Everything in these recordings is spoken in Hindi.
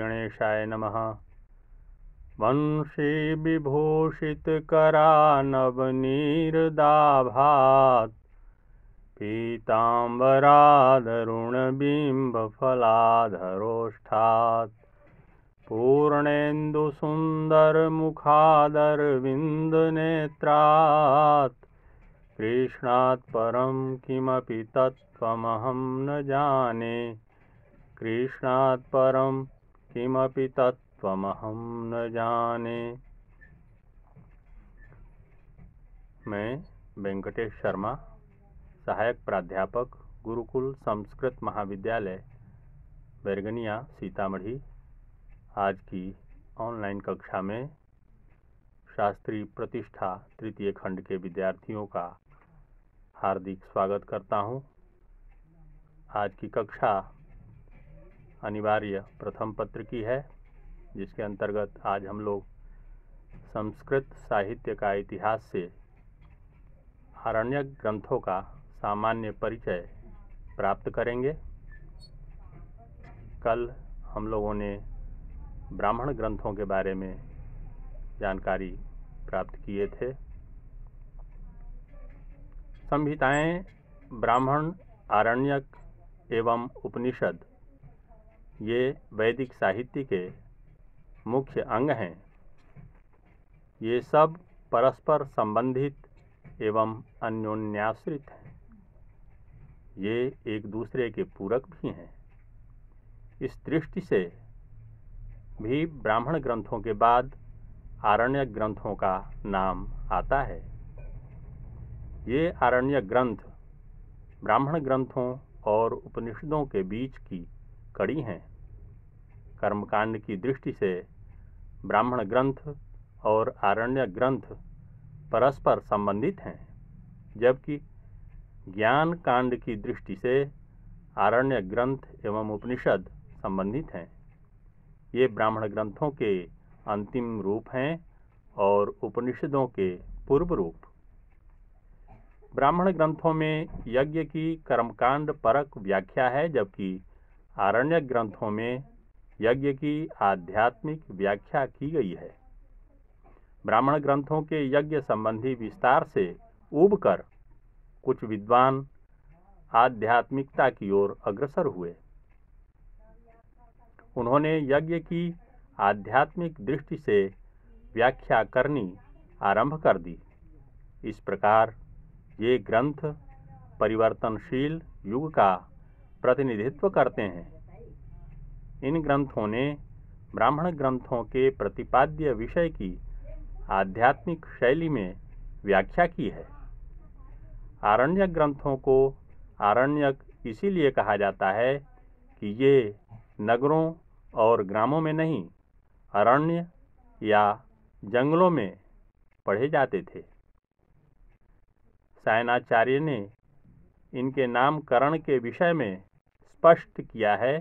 गणेशाय नमः। वंशी विभूषितकरानवनीरदाभात् पीताम्बरादरुणबिम्बफलाधरोष्ठात् पूर्णेन्दुसुन्दरमुखादरविन्दनेत्रात् कृष्णात् परं किमपि तत्त्वमहं न जाने। कृष्णात् परं किमपि तत्त्वमहं न जाने। मैं वेंकटेश शर्मा, सहायक प्राध्यापक, गुरुकुल संस्कृत महाविद्यालय बैरगनिया सीतामढ़ी, आज की ऑनलाइन कक्षा में शास्त्री प्रतिष्ठा तृतीय खंड के विद्यार्थियों का हार्दिक स्वागत करता हूं। आज की कक्षा अनिवार्य प्रथम पत्र की है, जिसके अंतर्गत आज हम लोग संस्कृत साहित्य का इतिहास से आरण्यक ग्रंथों का सामान्य परिचय प्राप्त करेंगे। कल हम लोगों ने ब्राह्मण ग्रंथों के बारे में जानकारी प्राप्त किए थे। संहिताएं, ब्राह्मण, आरण्यक एवं उपनिषद ये वैदिक साहित्य के मुख्य अंग हैं। ये सब परस्पर संबंधित एवं अन्योन्याश्रित हैं। ये एक दूसरे के पूरक भी हैं। इस दृष्टि से भी ब्राह्मण ग्रंथों के बाद आरण्यक ग्रंथों का नाम आता है। ये आरण्यक ग्रंथ ब्राह्मण ग्रंथों और उपनिषदों के बीच की कड़ी हैं। कर्मकांड की दृष्टि से ब्राह्मण ग्रंथ और आरण्यक ग्रंथ परस्पर संबंधित हैं, जबकि ज्ञान कांड की दृष्टि से आरण्यक ग्रंथ एवं उपनिषद संबंधित हैं। ये ब्राह्मण ग्रंथों के अंतिम रूप हैं और उपनिषदों के पूर्व रूप। ब्राह्मण ग्रंथों में यज्ञ की कर्मकांड परक व्याख्या है, जबकि आरण्यक ग्रंथों में यज्ञ की आध्यात्मिक व्याख्या की गई है। ब्राह्मण ग्रंथों के यज्ञ संबंधी विस्तार से ऊबकर कुछ विद्वान आध्यात्मिकता की ओर अग्रसर हुए। उन्होंने यज्ञ की आध्यात्मिक दृष्टि से व्याख्या करनी आरंभ कर दी। इस प्रकार ये ग्रंथ परिवर्तनशील युग का प्रतिनिधित्व करते हैं। इन ग्रंथों ने ब्राह्मण ग्रंथों के प्रतिपाद्य विषय की आध्यात्मिक शैली में व्याख्या की है। आरण्यक ग्रंथों को आरण्यक इसीलिए कहा जाता है कि ये नगरों और ग्रामों में नहीं, अरण्य या जंगलों में पढ़े जाते थे। सायणाचार्य ने इनके नामकरण के विषय में स्पष्ट किया है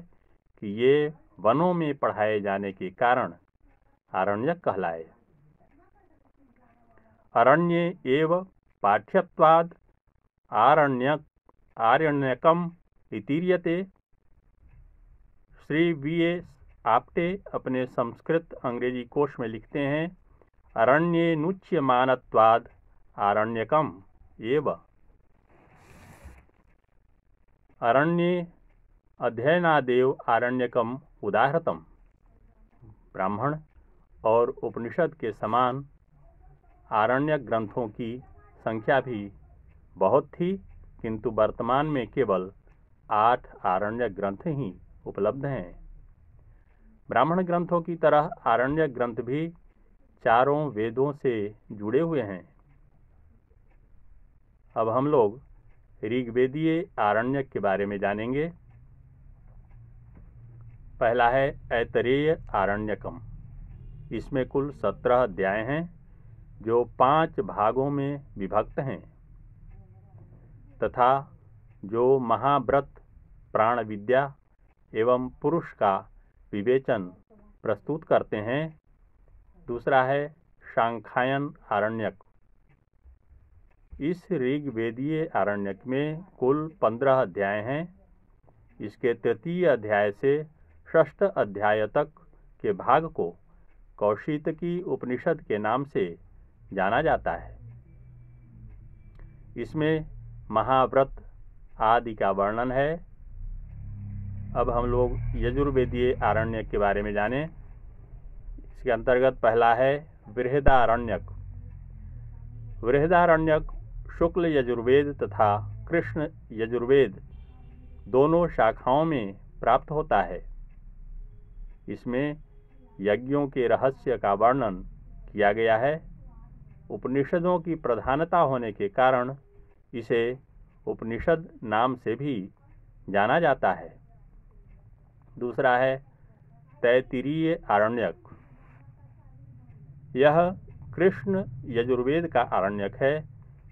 कि ये वनों में पढ़ाए जाने के कारण आरण्यक कहलाए। अरण्ये एव पाठ्यत्वाद आरण्यकम इतीर्यते। श्री V.A. आप्टे अपने संस्कृत अंग्रेजी कोश में लिखते हैं, अरण्ये नुच्यमानत्वाद आरण्यकम एव। अरण्ये अध्ययनादेव आरण्यकम उदाहृतम। ब्राह्मण और उपनिषद के समान आरण्यक ग्रंथों की संख्या भी बहुत थी, किंतु वर्तमान में केवल 8 आरण्यक ग्रंथ ही उपलब्ध हैं। ब्राह्मण ग्रंथों की तरह आरण्यक ग्रंथ भी चारों वेदों से जुड़े हुए हैं। अब हम लोग ऋग्वेदीय आरण्यक के बारे में जानेंगे। पहला है ऐतरेय आरण्यकम। इसमें कुल 17 अध्याय हैं, जो 5 भागों में विभक्त हैं तथा जो महाव्रत, प्राण विद्या एवं पुरुष का विवेचन प्रस्तुत करते हैं। दूसरा है सांख्यायन आरण्यक। इस ऋग्वेदीय आरण्यक में कुल 15 अध्याय हैं। इसके तृतीय अध्याय से षष्ठ अध्याय तक के भाग को कौशितकी उपनिषद के नाम से जाना जाता है। इसमें महाव्रत आदि का वर्णन है। अब हम लोग यजुर्वेदीय आरण्यक के बारे में जानें। इसके अंतर्गत पहला है बृहदारण्यक। बृहदारण्यक शुक्ल यजुर्वेद तथा कृष्ण यजुर्वेद दोनों शाखाओं में प्राप्त होता है। इसमें यज्ञों के रहस्य का वर्णन किया गया है। उपनिषदों की प्रधानता होने के कारण इसे उपनिषद नाम से भी जाना जाता है। दूसरा है तैत्तिरीय आरण्यक। यह कृष्ण यजुर्वेद का आरण्यक है।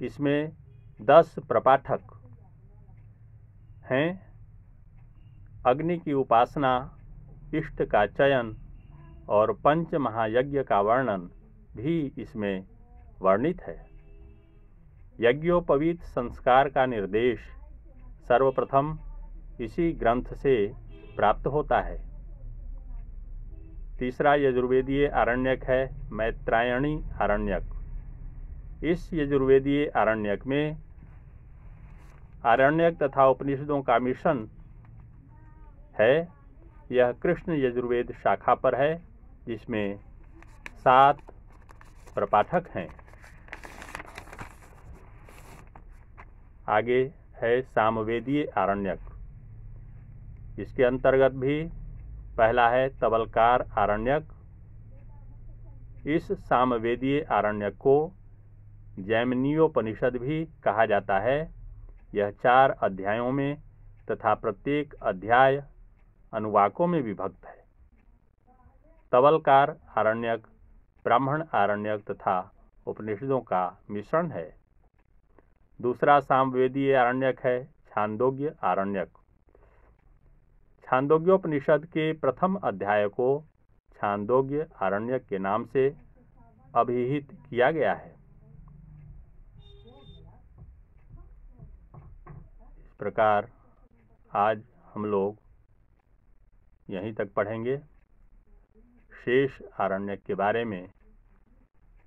इसमें 10 प्रपाठक हैं। अग्नि की उपासना, इष्ट का चयन और पंच महायज्ञ का वर्णन भी इसमें वर्णित है। यज्ञोपवीत संस्कार का निर्देश सर्वप्रथम इसी ग्रंथ से प्राप्त होता है। तीसरा यजुर्वेदीय आरण्यक है मैत्रायणी आरण्यक। इस यजुर्वेदीय आरण्यक में आरण्यक तथा उपनिषदों का मिश्रण है। यह कृष्ण यजुर्वेद शाखा पर है, जिसमें 7 प्रपाठक हैं। आगे है सामवेदीय आरण्यक। इसके अंतर्गत भी पहला है तवलकार आरण्यक। इस सामवेदीय आरण्यक को जैमिनीयोपनिषद भी कहा जाता है। यह 4 अध्यायों में तथा प्रत्येक अध्याय अनुवाकों में विभक्त है। तवलकार आरण्यक ब्राह्मण आरण्यक तथा उपनिषदों का मिश्रण है। दूसरा सामवेदीय आरण्यक है छांदोग्य आरण्यक। छांदोग्योपनिषद के प्रथम अध्याय को छांदोग्य आरण्यक के नाम से अभिहित किया गया है। इस प्रकार आज हम लोग यहीं तक पढ़ेंगे। शेष आरण्यक के बारे में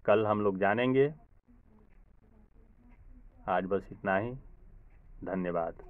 कल हम लोग जानेंगे। आज बस इतना ही। धन्यवाद।